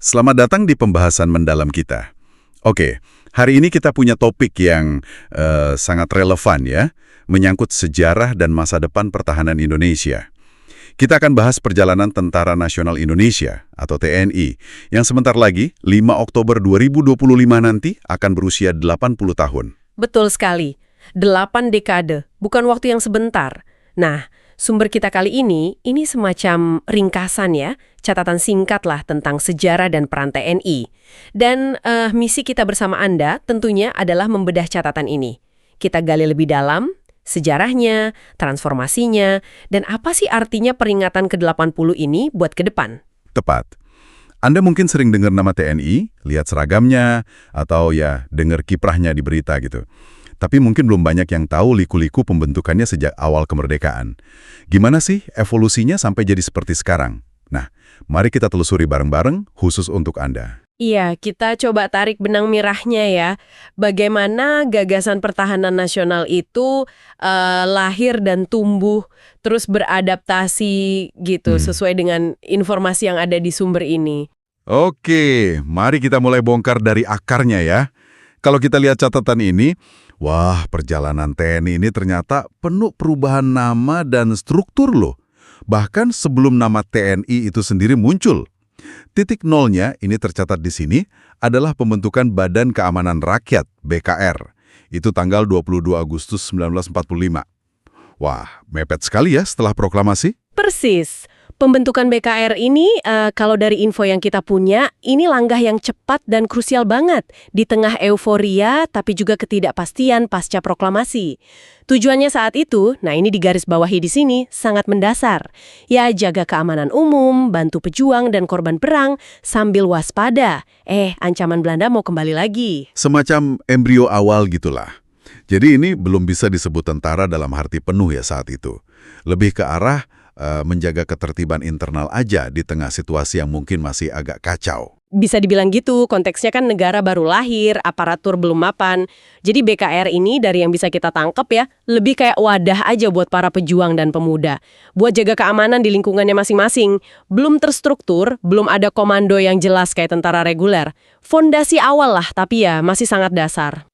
Selamat datang di pembahasan mendalam kita. Oke, hari ini kita punya topik yang sangat relevan ya, menyangkut sejarah dan masa depan pertahanan Indonesia. Kita akan bahas perjalanan Tentara Nasional Indonesia atau TNI yang sebentar lagi 5 Oktober 2025 nanti akan berusia 80 tahun. Betul sekali. 8 dekade, bukan waktu yang sebentar. Nah, sumber kita kali ini semacam ringkasan ya, catatan singkat lah tentang sejarah dan peran TNI. Dan misi kita bersama Anda tentunya adalah membedah catatan ini. Kita gali lebih dalam, sejarahnya, transformasinya, dan apa sih artinya peringatan ke-80 ini buat ke depan. Tepat. Anda mungkin sering dengar nama TNI, lihat seragamnya, atau ya dengar kiprahnya di berita gitu. Tapi mungkin belum banyak yang tahu liku-liku pembentukannya sejak awal kemerdekaan. Gimana sih evolusinya sampai jadi seperti sekarang? Nah, mari kita telusuri bareng-bareng khusus untuk Anda. Iya, kita coba tarik benang merahnya ya. Bagaimana gagasan pertahanan nasional itu lahir dan tumbuh, terus beradaptasi gitu, sesuai dengan informasi yang ada di sumber ini. Oke, mari kita mulai bongkar dari akarnya ya. Kalau kita lihat catatan ini, wah, perjalanan TNI ini ternyata penuh perubahan nama dan struktur loh. Bahkan sebelum nama TNI itu sendiri muncul. Titik nolnya ini tercatat di sini adalah pembentukan Badan Keamanan Rakyat, BKR. Itu tanggal 22 Agustus 1945. Wah, mepet sekali ya setelah proklamasi. Persis. Pembentukan BKR ini, kalau dari info yang kita punya, ini langkah yang cepat dan krusial banget di tengah euforia tapi juga ketidakpastian pasca proklamasi. Tujuannya saat itu, nah ini digarisbawahi di sini, sangat mendasar. Ya, jaga keamanan umum, bantu pejuang dan korban perang, sambil waspada. Ancaman Belanda mau kembali lagi. Semacam embrio awal gitulah. Jadi ini belum bisa disebut tentara dalam arti penuh ya saat itu. Lebih ke arah menjaga ketertiban internal aja di tengah situasi yang mungkin masih agak kacau. Bisa dibilang gitu, konteksnya kan negara baru lahir, aparatur belum mapan. Jadi BKR ini dari yang bisa kita tangkep ya, lebih kayak wadah aja buat para pejuang dan pemuda. Buat jaga keamanan di lingkungannya masing-masing. Belum terstruktur, belum ada komando yang jelas kayak tentara reguler. Fondasi awal lah, tapi ya masih sangat dasar.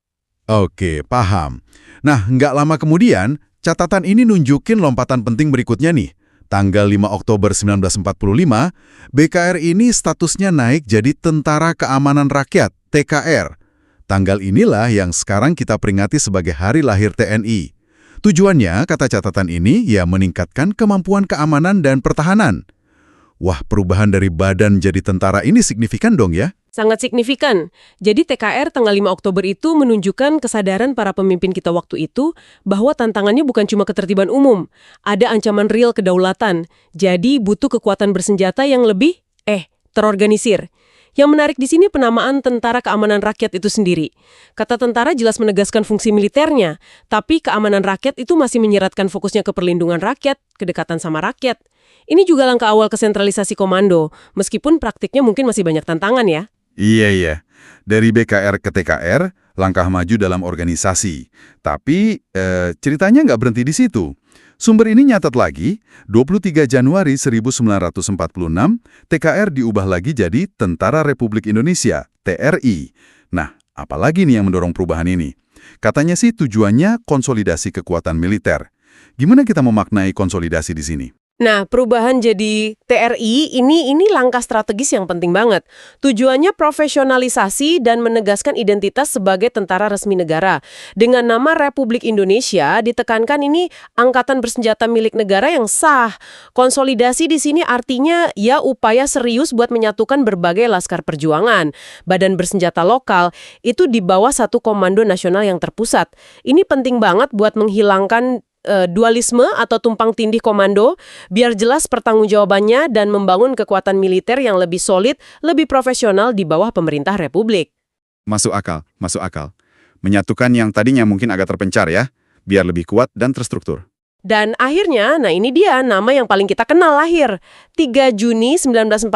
Oke, paham. Nah, nggak lama kemudian, catatan ini nunjukin lompatan penting berikutnya nih. Tanggal 5 Oktober 1945, BKR ini statusnya naik jadi Tentara Keamanan Rakyat, TKR. Tanggal inilah yang sekarang kita peringati sebagai hari lahir TNI. Tujuannya, kata catatan ini, ya meningkatkan kemampuan keamanan dan pertahanan. Wah, perubahan dari badan jadi tentara ini signifikan dong ya? Sangat signifikan. Jadi TKR tanggal 5 Oktober itu menunjukkan kesadaran para pemimpin kita waktu itu bahwa tantangannya bukan cuma ketertiban umum. Ada ancaman real kedaulatan. Jadi butuh kekuatan bersenjata yang lebih, terorganisir. Yang menarik di sini penamaan Tentara Keamanan Rakyat itu sendiri. Kata tentara jelas menegaskan fungsi militernya, tapi keamanan rakyat itu masih menyeratkan fokusnya ke perlindungan rakyat, kedekatan sama rakyat. Ini juga langkah awal kesentralisasi komando, meskipun praktiknya mungkin masih banyak tantangan ya. Iya. Dari BKR ke TKR, langkah maju dalam organisasi. Tapi ceritanya nggak berhenti di situ. Sumber ini nyatat lagi, 23 Januari 1946, TKR diubah lagi jadi Tentara Republik Indonesia, TRI. Nah, apalagi nih yang mendorong perubahan ini? Katanya sih tujuannya konsolidasi kekuatan militer. Gimana kita memaknai konsolidasi di sini? Nah, perubahan jadi TRI ini langkah strategis yang penting banget. Tujuannya profesionalisasi dan menegaskan identitas sebagai tentara resmi negara. Dengan nama Republik Indonesia, ditekankan ini angkatan bersenjata milik negara yang sah. Konsolidasi di sini artinya ya upaya serius buat menyatukan berbagai laskar perjuangan. Badan bersenjata lokal itu di bawah satu komando nasional yang terpusat. Ini penting banget buat menghilangkan dualisme atau tumpang tindih komando, biar jelas pertanggungjawabannya dan membangun kekuatan militer yang lebih solid, lebih profesional di bawah pemerintah Republik. Masuk akal. Menyatukan yang tadinya mungkin agak terpencar ya, biar lebih kuat dan terstruktur. Dan akhirnya, nah ini dia nama yang paling kita kenal lahir. 3 Juni 1947,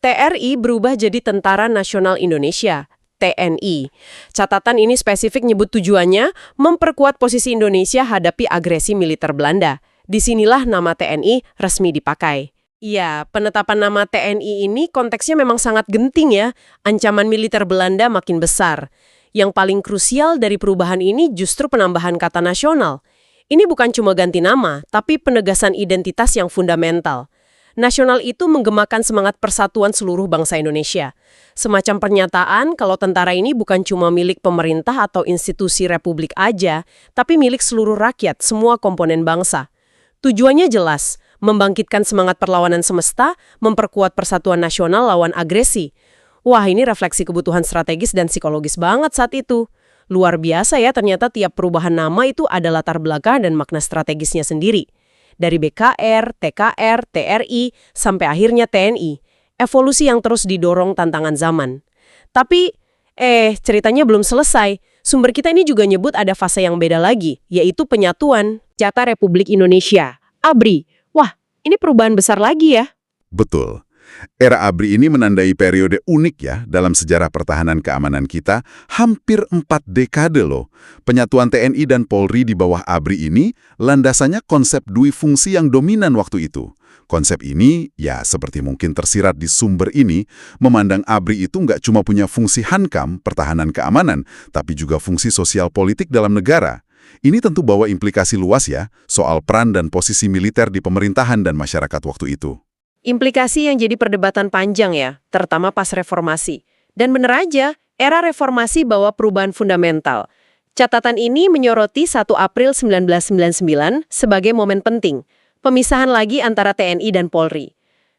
TRI berubah jadi Tentara Nasional Indonesia. TNI. Catatan ini spesifik nyebut tujuannya memperkuat posisi Indonesia hadapi agresi militer Belanda. Disinilah nama TNI resmi dipakai. Iya, penetapan nama TNI ini konteksnya memang sangat genting ya. Ancaman militer Belanda makin besar. Yang paling krusial dari perubahan ini justru penambahan kata nasional. Ini bukan cuma ganti nama, tapi penegasan identitas yang fundamental. Nasional itu menggemakan semangat persatuan seluruh bangsa Indonesia. Semacam pernyataan kalau tentara ini bukan cuma milik pemerintah atau institusi republik aja, tapi milik seluruh rakyat, semua komponen bangsa. Tujuannya jelas, membangkitkan semangat perlawanan semesta, memperkuat persatuan nasional lawan agresi. Wah, ini refleksi kebutuhan strategis dan psikologis banget saat itu. Luar biasa ya, ternyata tiap perubahan nama itu ada latar belakang dan makna strategisnya sendiri. Dari BKR, TKR, TRI, sampai akhirnya TNI. Evolusi yang terus didorong tantangan zaman. Tapi, ceritanya belum selesai. Sumber kita ini juga nyebut ada fase yang beda lagi, yaitu penyatuan. Jatah Republik Indonesia, ABRI. Wah, ini perubahan besar lagi ya. Betul. Era ABRI ini menandai periode unik ya dalam sejarah pertahanan keamanan kita, hampir 4 dekade loh. Penyatuan TNI dan Polri di bawah ABRI ini landasannya konsep dui fungsi yang dominan waktu itu. Konsep ini, ya seperti mungkin tersirat di sumber ini, memandang ABRI itu nggak cuma punya fungsi hankam, pertahanan keamanan, tapi juga fungsi sosial politik dalam negara. Ini tentu bawa implikasi luas ya, soal peran dan posisi militer di pemerintahan dan masyarakat waktu itu. Implikasi yang jadi perdebatan panjang ya, terutama pas reformasi. Dan bener aja, era reformasi bawa perubahan fundamental. Catatan ini menyoroti 1 April 1999 sebagai momen penting, pemisahan lagi antara TNI dan Polri.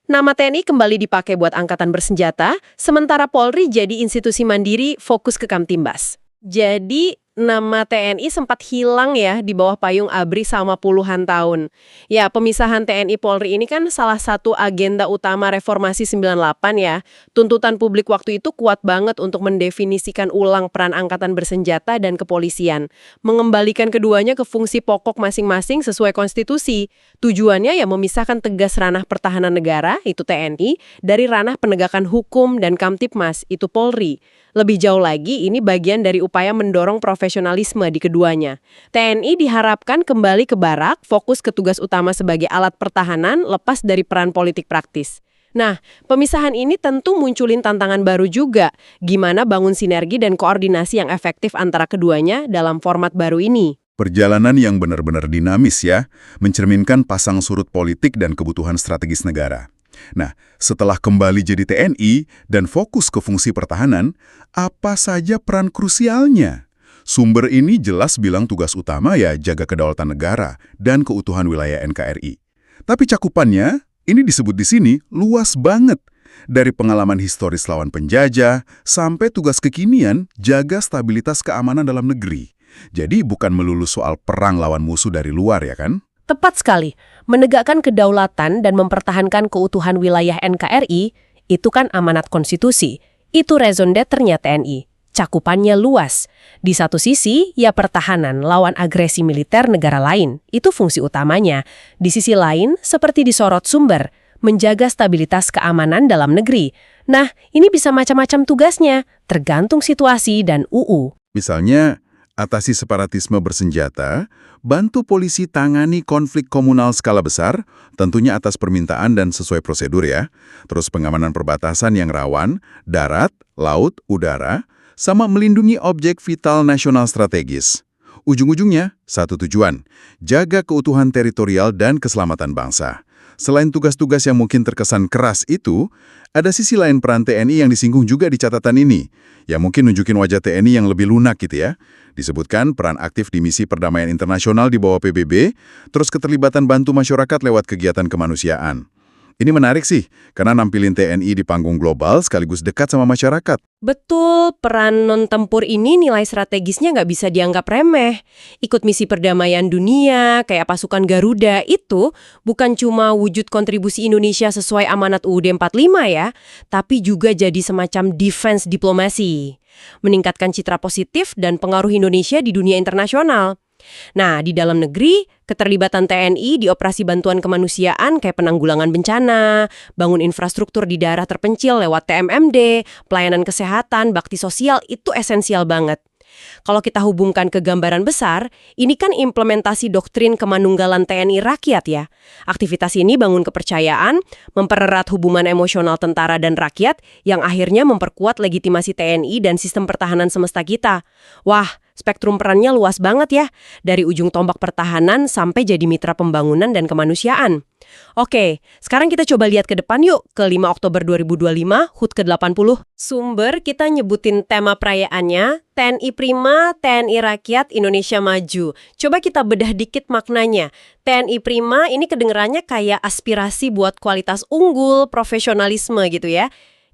Nama TNI kembali dipakai buat angkatan bersenjata, sementara Polri jadi institusi mandiri fokus ke Kamtimbas. Jadi, nama TNI sempat hilang ya di bawah payung ABRI selama puluhan tahun. Ya, pemisahan TNI Polri ini kan salah satu agenda utama reformasi 98 ya. Tuntutan publik waktu itu kuat banget untuk mendefinisikan ulang peran angkatan bersenjata dan kepolisian. Mengembalikan keduanya ke fungsi pokok masing-masing sesuai konstitusi. Tujuannya ya memisahkan tegas ranah pertahanan negara, itu TNI, dari ranah penegakan hukum dan Kamtibmas, itu Polri. Lebih jauh lagi, ini bagian dari upaya mendorong profesionalisme di keduanya. TNI diharapkan kembali ke barak, fokus ke tugas utama sebagai alat pertahanan, lepas dari peran politik praktis. Nah, pemisahan ini tentu munculin tantangan baru juga. Gimana bangun sinergi dan koordinasi yang efektif antara keduanya dalam format baru ini? Perjalanan yang benar-benar dinamis ya, mencerminkan pasang surut politik dan kebutuhan strategis negara. Nah, setelah kembali jadi TNI dan fokus ke fungsi pertahanan, apa saja peran krusialnya? Sumber ini jelas bilang tugas utama ya jaga kedaulatan negara dan keutuhan wilayah NKRI. Tapi cakupannya, ini disebut di sini, luas banget. Dari pengalaman historis lawan penjajah, sampai tugas kekinian jaga stabilitas keamanan dalam negeri. Jadi bukan melulu soal perang lawan musuh dari luar ya kan? Tepat sekali. Menegakkan kedaulatan dan mempertahankan keutuhan wilayah NKRI, itu kan amanat konstitusi. Itu raison d'être-nya TNI. Cakupannya luas. Di satu sisi, ya pertahanan lawan agresi militer negara lain. Itu fungsi utamanya. Di sisi lain, seperti disorot sumber, menjaga stabilitas keamanan dalam negeri. Nah, ini bisa macam-macam tugasnya, tergantung situasi dan UU. Misalnya, atasi separatisme bersenjata, bantu polisi tangani konflik komunal skala besar, tentunya atas permintaan dan sesuai prosedur ya. Terus pengamanan perbatasan yang rawan, darat, laut, udara, sama melindungi objek vital nasional strategis. Ujung-ujungnya, satu tujuan, jaga keutuhan teritorial dan keselamatan bangsa. Selain tugas-tugas yang mungkin terkesan keras itu, ada sisi lain peran TNI yang disinggung juga di catatan ini, yang mungkin nunjukin wajah TNI yang lebih lunak gitu ya. Disebutkan peran aktif di misi perdamaian internasional di bawah PBB, terus keterlibatan bantu masyarakat lewat kegiatan kemanusiaan. Ini menarik sih, karena nampilin TNI di panggung global sekaligus dekat sama masyarakat. Betul, peran non-tempur ini nilai strategisnya nggak bisa dianggap remeh. Ikut misi perdamaian dunia, kayak pasukan Garuda, itu bukan cuma wujud kontribusi Indonesia sesuai amanat UUD 45 ya, tapi juga jadi semacam defense diplomasi. Meningkatkan citra positif dan pengaruh Indonesia di dunia internasional. Nah, di dalam negeri, keterlibatan TNI di operasi bantuan kemanusiaan kayak penanggulangan bencana, bangun infrastruktur di daerah terpencil lewat TMMD, pelayanan kesehatan, bakti sosial itu esensial banget. Kalau kita hubungkan ke gambaran besar, ini kan implementasi doktrin kemanunggalan TNI rakyat ya. Aktivitas ini bangun kepercayaan, mempererat hubungan emosional tentara dan rakyat, yang akhirnya memperkuat legitimasi TNI dan sistem pertahanan semesta kita. Wah, spektrum perannya luas banget ya, dari ujung tombak pertahanan sampai jadi mitra pembangunan dan kemanusiaan. Oke, sekarang kita coba lihat ke depan yuk, ke 5 Oktober 2025, HUT ke-80. Sumber kita nyebutin tema perayaannya, TNI Prima, TNI Rakyat, Indonesia Maju. Coba kita bedah dikit maknanya. TNI Prima ini kedengerannya kayak aspirasi buat kualitas unggul, profesionalisme gitu ya.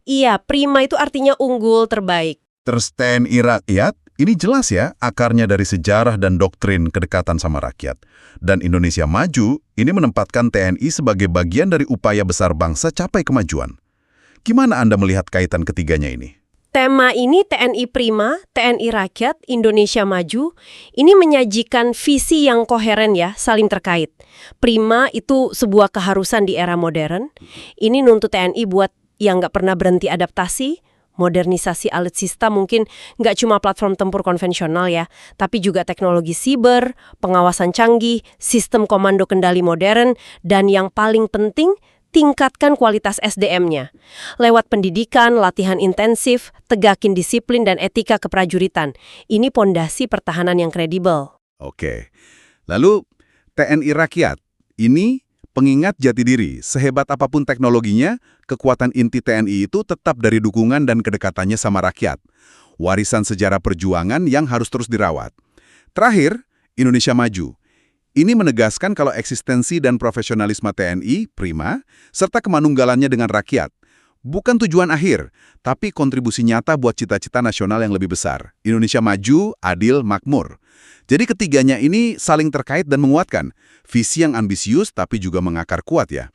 Iya, prima itu artinya unggul, terbaik. Terus TNI Rakyat, ini jelas ya akarnya dari sejarah dan doktrin kedekatan sama rakyat. Dan Indonesia Maju ini menempatkan TNI sebagai bagian dari upaya besar bangsa capai kemajuan. Gimana Anda melihat kaitan ketiganya ini? Tema ini TNI Prima, TNI Rakyat, Indonesia Maju, ini menyajikan visi yang koheren ya, saling terkait. Prima itu sebuah keharusan di era modern. Ini nuntut TNI buat yang nggak pernah berhenti adaptasi, modernisasi alutsista mungkin nggak cuma platform tempur konvensional ya, tapi juga teknologi siber, pengawasan canggih, sistem komando kendali modern, dan yang paling penting, tingkatkan kualitas SDM-nya. Lewat pendidikan, latihan intensif, tegakin disiplin dan etika keprajuritan. Ini pondasi pertahanan yang kredibel. Oke, lalu TNI Rakyat, ini pengingat jati diri, sehebat apapun teknologinya, kekuatan inti TNI itu tetap dari dukungan dan kedekatannya sama rakyat. Warisan sejarah perjuangan yang harus terus dirawat. Terakhir, Indonesia Maju. Ini menegaskan kalau eksistensi dan profesionalisme TNI, prima, serta kemanunggalannya dengan rakyat. Bukan tujuan akhir, tapi kontribusi nyata buat cita-cita nasional yang lebih besar. Indonesia Maju, adil, makmur. Jadi ketiganya ini saling terkait dan menguatkan. Visi yang ambisius tapi juga mengakar kuat ya.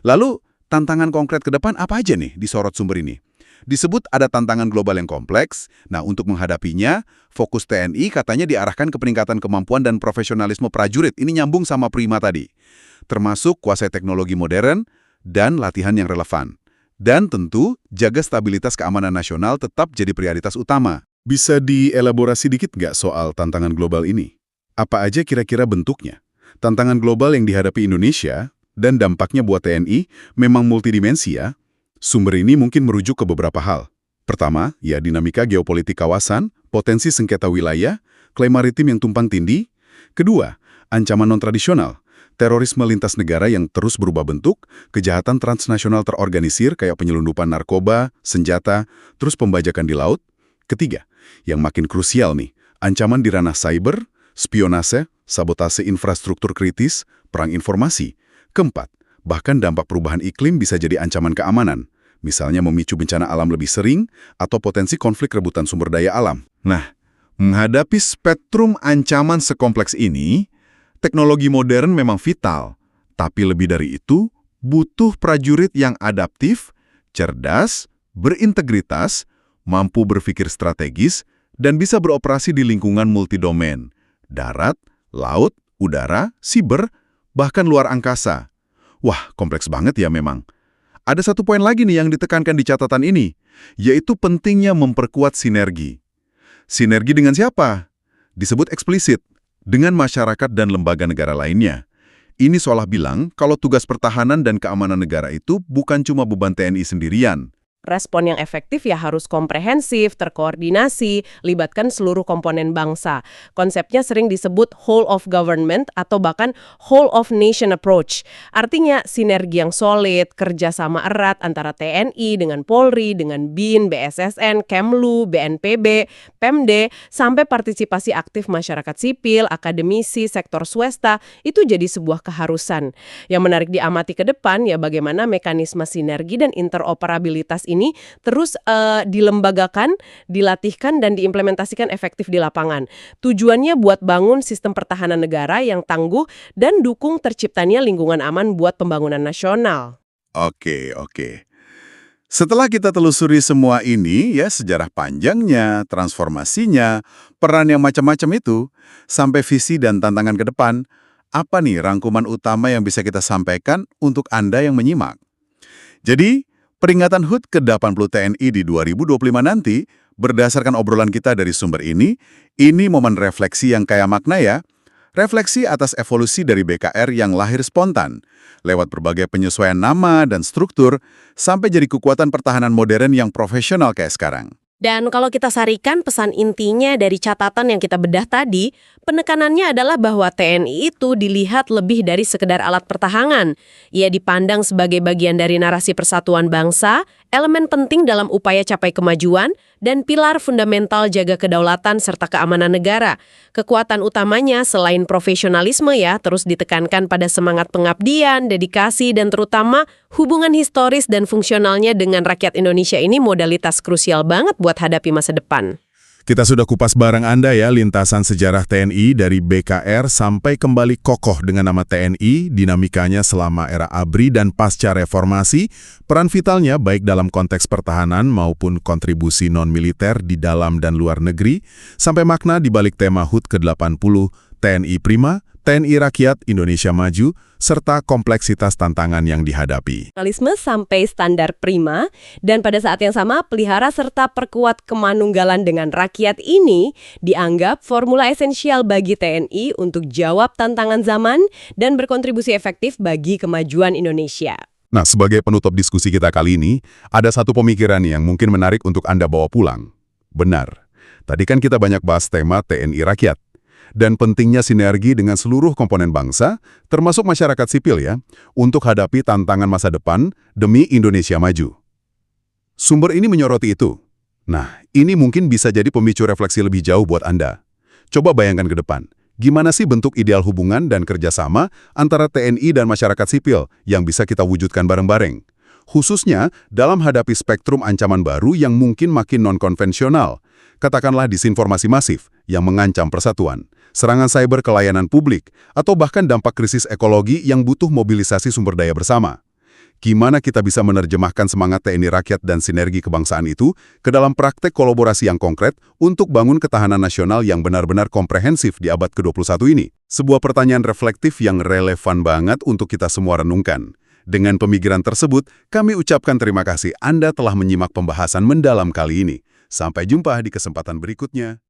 Lalu, tantangan konkret ke depan apa aja nih disorot sumber ini? Disebut ada tantangan global yang kompleks. Nah, untuk menghadapinya, fokus TNI katanya diarahkan ke peningkatan kemampuan dan profesionalisme prajurit. Ini nyambung sama Prima tadi. Termasuk kuasai teknologi modern dan latihan yang relevan. Dan tentu, jaga stabilitas keamanan nasional tetap jadi prioritas utama. Bisa dielaborasi dikit nggak soal tantangan global ini? Apa aja kira-kira bentuknya? Tantangan global yang dihadapi Indonesia dan dampaknya buat TNI memang multidimensi ya. Sumber ini mungkin merujuk ke beberapa hal. Pertama, ya dinamika geopolitik kawasan, potensi sengketa wilayah, klaim maritim yang tumpang tindih. Kedua, ancaman non-tradisional, terorisme lintas negara yang terus berubah bentuk, kejahatan transnasional terorganisir kayak penyelundupan narkoba, senjata, terus pembajakan di laut. Ketiga, yang makin krusial nih, ancaman di ranah cyber, spionase, sabotase infrastruktur kritis, perang informasi. Keempat, bahkan dampak perubahan iklim bisa jadi ancaman keamanan, misalnya memicu bencana alam lebih sering atau potensi konflik rebutan sumber daya alam. Nah, menghadapi spektrum ancaman sekompleks ini, teknologi modern memang vital, tapi lebih dari itu, butuh prajurit yang adaptif, cerdas, berintegritas, mampu berpikir strategis, dan bisa beroperasi di lingkungan multidomen, darat, laut, udara, siber, bahkan luar angkasa. Wah, kompleks banget ya memang. Ada satu poin lagi nih yang ditekankan di catatan ini, yaitu pentingnya memperkuat sinergi. Sinergi dengan siapa? Disebut eksplisit, dengan masyarakat dan lembaga negara lainnya. Ini seolah bilang kalau tugas pertahanan dan keamanan negara itu bukan cuma beban TNI sendirian. Respon yang efektif ya harus komprehensif, terkoordinasi, libatkan seluruh komponen bangsa. Konsepnya sering disebut whole of government atau bahkan whole of nation approach. Artinya sinergi yang solid, kerjasama erat antara TNI dengan Polri, dengan BIN, BSSN, Kemlu, BNPB, Pemda, sampai partisipasi aktif masyarakat sipil, akademisi, sektor swasta, itu jadi sebuah keharusan. Yang menarik diamati ke depan ya bagaimana mekanisme sinergi dan interoperabilitas ini terus dilembagakan, dilatihkan, dan diimplementasikan efektif di lapangan. Tujuannya buat bangun sistem pertahanan negara yang tangguh dan dukung terciptanya lingkungan aman buat pembangunan nasional. Oke. Setelah kita telusuri semua ini, ya sejarah panjangnya, transformasinya, peran yang macam-macam itu, sampai visi dan tantangan ke depan, apa nih rangkuman utama yang bisa kita sampaikan untuk Anda yang menyimak? Jadi, peringatan HUT ke-80 TNI di 2025 nanti berdasarkan obrolan kita dari sumber ini momen refleksi yang kaya makna ya. Refleksi atas evolusi dari BKR yang lahir spontan, lewat berbagai penyesuaian nama dan struktur, sampai jadi kekuatan pertahanan modern yang profesional kayak sekarang. Dan kalau kita sarikan pesan intinya dari catatan yang kita bedah tadi, penekanannya adalah bahwa TNI itu dilihat lebih dari sekedar alat pertahanan. Ia dipandang sebagai bagian dari narasi persatuan bangsa, elemen penting dalam upaya capai kemajuan, dan pilar fundamental jaga kedaulatan serta keamanan negara. Kekuatan utamanya selain profesionalisme ya, terus ditekankan pada semangat pengabdian, dedikasi, dan terutama hubungan historis dan fungsionalnya dengan rakyat Indonesia ini modalitas krusial banget buat hadapi masa depan. Kita sudah kupas bareng Anda ya lintasan sejarah TNI dari BKR sampai kembali kokoh dengan nama TNI, dinamikanya selama era ABRI dan pasca reformasi, peran vitalnya baik dalam konteks pertahanan maupun kontribusi non-militer di dalam dan luar negeri, sampai makna di balik tema HUT ke-80, TNI Prima, TNI Rakyat Indonesia Maju, serta kompleksitas tantangan yang dihadapi. Nasionalisme sampai standar prima, dan pada saat yang sama pelihara serta perkuat kemanunggalan dengan rakyat ini dianggap formula esensial bagi TNI untuk jawab tantangan zaman dan berkontribusi efektif bagi kemajuan Indonesia. Nah, sebagai penutup diskusi kita kali ini, ada satu pemikiran yang mungkin menarik untuk Anda bawa pulang. Benar, tadi kan kita banyak bahas tema TNI Rakyat. Dan pentingnya sinergi dengan seluruh komponen bangsa, termasuk masyarakat sipil ya, untuk hadapi tantangan masa depan demi Indonesia maju. Sumber ini menyoroti itu. Nah, ini mungkin bisa jadi pemicu refleksi lebih jauh buat Anda. Coba bayangkan ke depan, gimana sih bentuk ideal hubungan dan kerjasama antara TNI dan masyarakat sipil yang bisa kita wujudkan bareng-bareng? Khususnya dalam hadapi spektrum ancaman baru yang mungkin makin non-konvensional. Katakanlah disinformasi masif yang mengancam persatuan, serangan cyber ke layanan publik, atau bahkan dampak krisis ekologi yang butuh mobilisasi sumber daya bersama. Gimana kita bisa menerjemahkan semangat TNI Rakyat dan sinergi kebangsaan itu ke dalam praktek kolaborasi yang konkret untuk bangun ketahanan nasional yang benar-benar komprehensif di abad ke-21 ini? Sebuah pertanyaan reflektif yang relevan banget untuk kita semua renungkan. Dengan pemikiran tersebut, kami ucapkan terima kasih Anda telah menyimak pembahasan mendalam kali ini. Sampai jumpa di kesempatan berikutnya.